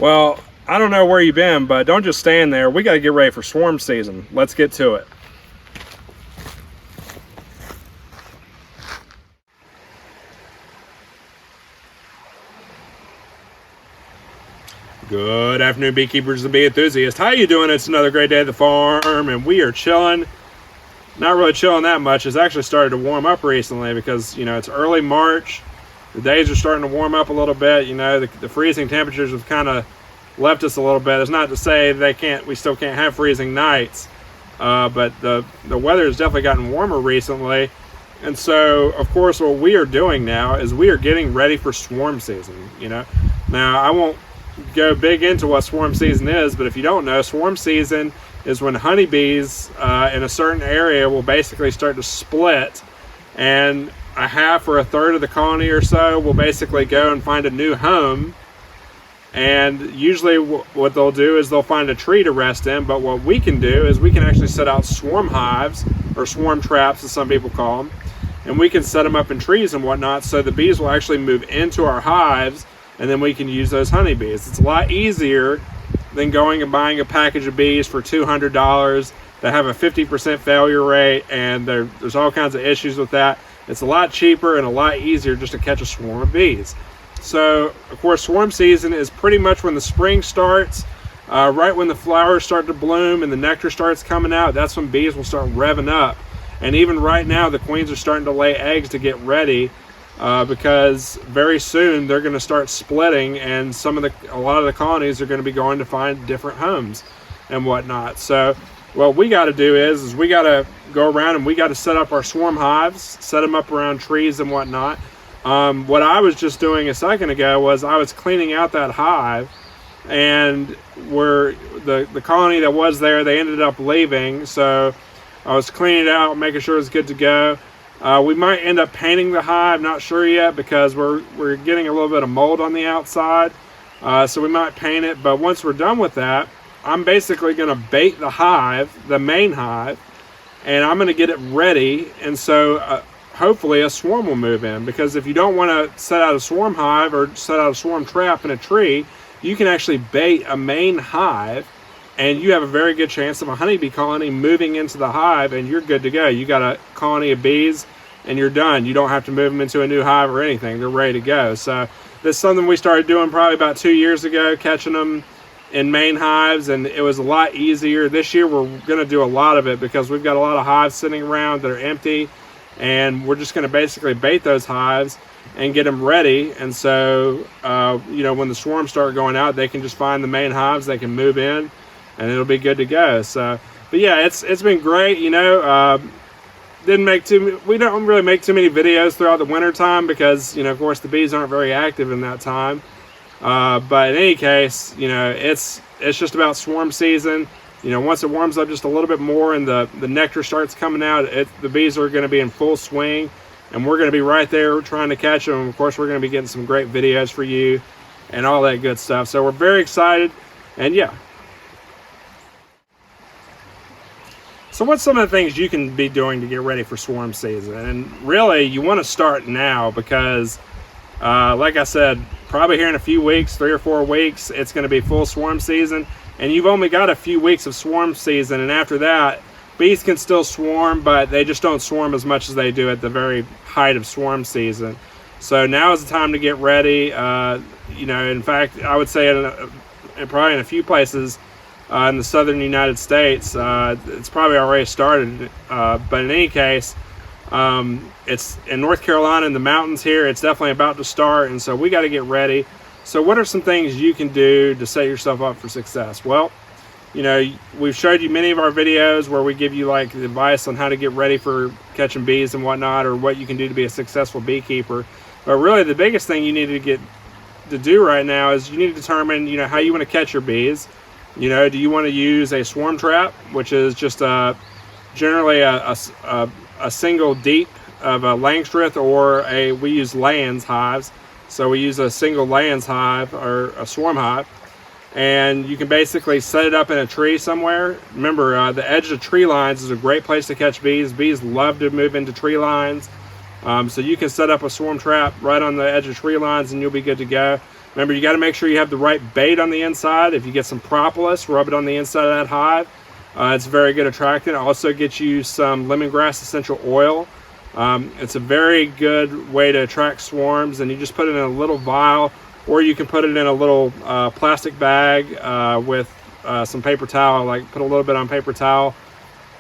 Well, I don't know where you've been, but don't just stand there. We got to get ready for swarm season. Let's get to it. Good afternoon, beekeepers and bee enthusiasts. How you doing? It's another great day at the farm, and we are chilling. Not really chilling that much. It's actually started to warm up recently because, you know, it's early March. The days are starting to warm up a little bit. You know, the freezing temperatures have kind of left us a little bit. It's not to say we still can't have freezing nights, but the weather has definitely gotten warmer recently. And so, of course, what we are doing now is we are getting ready for swarm season. You know, now I won't go big into what swarm season is, but if you don't know, swarm season is when honeybees in a certain area will basically start to split, and a half or a third of the colony or so will basically go and find a new home. And usually what they'll do is they'll find a tree to rest in, but what we can do is we can actually set out swarm hives, or swarm traps as some people call them, and we can set them up in trees and whatnot, so the bees will actually move into our hives, and then we can use those honeybees. It's a lot easier than going and buying a package of bees for $200 that have a 50% failure rate, and there's all kinds of issues with that. It's a lot cheaper and a lot easier just to catch a swarm of bees. So, of course, swarm season is pretty much when the spring starts, right when the flowers start to bloom and the nectar starts coming out. That's when bees will start revving up. And even right now, the queens are starting to lay eggs to get ready, because very soon they're going to start splitting, and a lot of the colonies are going to be going to find different homes and whatnot. So what we got to do is we got to go around and we got to set up our swarm hives, set them up around trees and whatnot. What I was just doing a second ago was I was cleaning out that hive, and where the colony that was there, they ended up leaving. So I was cleaning it out, making sure it's good to go. We might end up painting the hive, not sure yet, because we're getting a little bit of mold on the outside. So we might paint it, but once we're done with that, I'm basically going to bait the hive, the main hive, and I'm going to get it ready. And so hopefully a swarm will move in, because if you don't want to set out a swarm hive or set out a swarm trap in a tree, you can actually bait a main hive, and you have a very good chance of a honeybee colony moving into the hive, and you're good to go. You got a colony of bees and you're done. You don't have to move them into a new hive or anything. They're ready to go. So this is something we started doing probably about 2 years ago, catching them in main hives, and it was a lot easier. This year we're going to do a lot of it because we've got a lot of hives sitting around that are empty, and we're just going to basically bait those hives and get them ready. And so you know, when the swarms start going out, they can just find the main hives, they can move in, and it'll be good to go. So, but yeah, it's been great. You know, we don't really make too many videos throughout the winter time because, you know, of course the bees aren't very active in that time. But in any case, you know, it's just about swarm season. You know, once it warms up just a little bit more and the nectar starts coming out, the bees are going to be in full swing, and we're going to be right there trying to catch them. Of course, we're going to be getting some great videos for you and all that good stuff. So we're very excited, and yeah. So what's some of the things you can be doing to get ready for swarm season? And really, you want to start now because, like I said, probably here in a few weeks, 3 or 4 weeks, it's going to be full swarm season. And you've only got a few weeks of swarm season. And after that, bees can still swarm, but they just don't swarm as much as they do at the very height of swarm season. So now is the time to get ready. You know, in fact, I would say probably in a few places, in the southern United States, it's probably already started, but in any case, it's in North Carolina in the mountains here. It's definitely about to start, and so we got to get ready. So what are some things you can do to set yourself up for success? Well, you know, we've showed you many of our videos where we give you like advice on how to get ready for catching bees and whatnot, or what you can do to be a successful beekeeper. But really the biggest thing you need to do right now is you need to determine, you know, how you want to catch your bees. You know, do you want to use a swarm trap, which is just generally a single deep of a Langstroth, or we use Lands hives. So we use a single Lands hive or a swarm hive, and you can basically set it up in a tree somewhere. Remember, the edge of tree lines is a great place to catch bees. Bees love to move into tree lines. So you can set up a swarm trap right on the edge of tree lines and you'll be good to go. Remember, you got to make sure you have the right bait on the inside. If you get some propolis, rub it on the inside of that hive. It's a very good attractant. Also get you some lemongrass essential oil. It's a very good way to attract swarms, and you just put it in a little vial, or you can put it in a little plastic bag with some paper towel. Like, put a little bit on paper towel,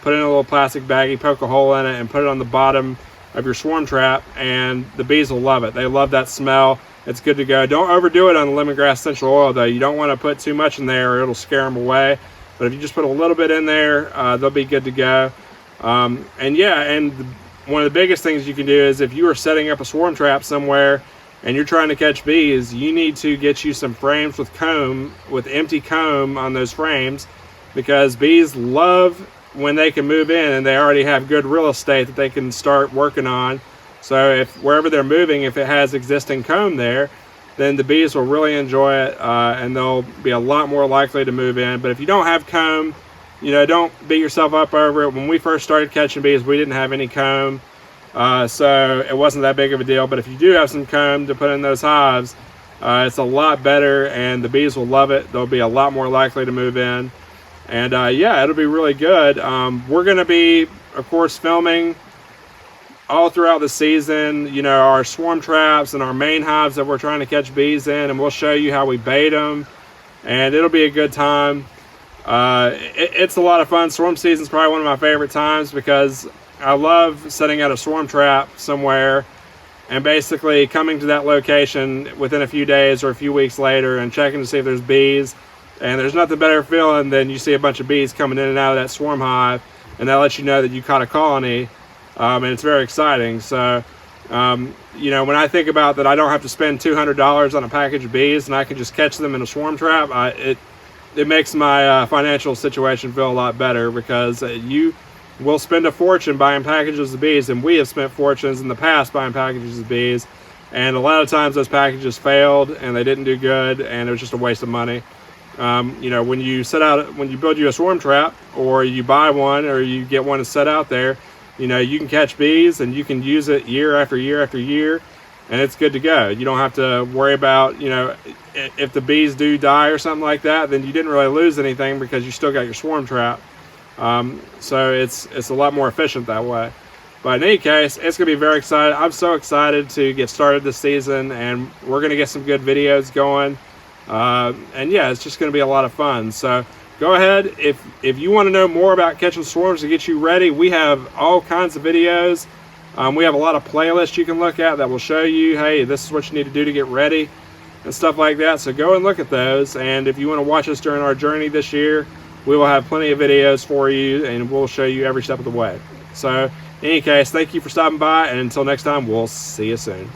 put it in a little plastic baggie, poke a hole in it, and put it on the bottom of your swarm trap, and the bees will love it. They love that smell. It's good to go. Don't overdo it on the lemongrass essential oil, though. You don't want to put too much in there or it'll scare them away. But if you just put a little bit in there, they'll be good to go. And yeah, and one of the biggest things you can do is if you are setting up a swarm trap somewhere and you're trying to catch bees, you need to get you some frames with comb, with empty comb on those frames, because bees love when they can move in and they already have good real estate that they can start working on. So if wherever they're moving, if it has existing comb there, then the bees will really enjoy it, and they'll be a lot more likely to move in. But if you don't have comb, you know, don't beat yourself up over it. When we first started catching bees, we didn't have any comb, so it wasn't that big of a deal. But if you do have some comb to put in those hives, it's a lot better, and the bees will love it. They'll be a lot more likely to move in. And yeah, it'll be really good. We're going to be, of course, filming all throughout the season, you know, our swarm traps and our main hives that we're trying to catch bees in, and we'll show you how we bait them, and it'll be a good time. It's a lot of fun. Swarm season is probably one of my favorite times because I love setting out a swarm trap somewhere and basically coming to that location within a few days or a few weeks later and checking to see if there's bees. And there's nothing better feeling than you see a bunch of bees coming in and out of that swarm hive, and that lets you know that you caught a colony. And it's very exciting. So, you know, when I think about that, I don't have to spend $200 on a package of bees and I can just catch them in a swarm trap. It makes my financial situation feel a lot better, because you will spend a fortune buying packages of bees, and we have spent fortunes in the past buying packages of bees, and a lot of times those packages failed and they didn't do good, and it was just a waste of money. You know, when you build you a swarm trap, or you buy one, or you get one to set out there, you know, you can catch bees and you can use it year after year after year, and it's good to go. You don't have to worry about, you know, if the bees do die or something like that, then you didn't really lose anything because you still got your swarm trap. So it's a lot more efficient that way. But in any case, it's going to be very exciting. I'm so excited to get started this season, and we're going to get some good videos going. And yeah, it's just going to be a lot of fun. So go ahead, if you want to know more about catching swarms to get you ready, we have all kinds of videos. We have a lot of playlists you can look at that will show you, hey, this is what you need to do to get ready and stuff like that. So go and look at those. And if you want to watch us during our journey this year, we will have plenty of videos for you, and we'll show you every step of the way. So in any case, thank you for stopping by, and until next time, we'll see you soon.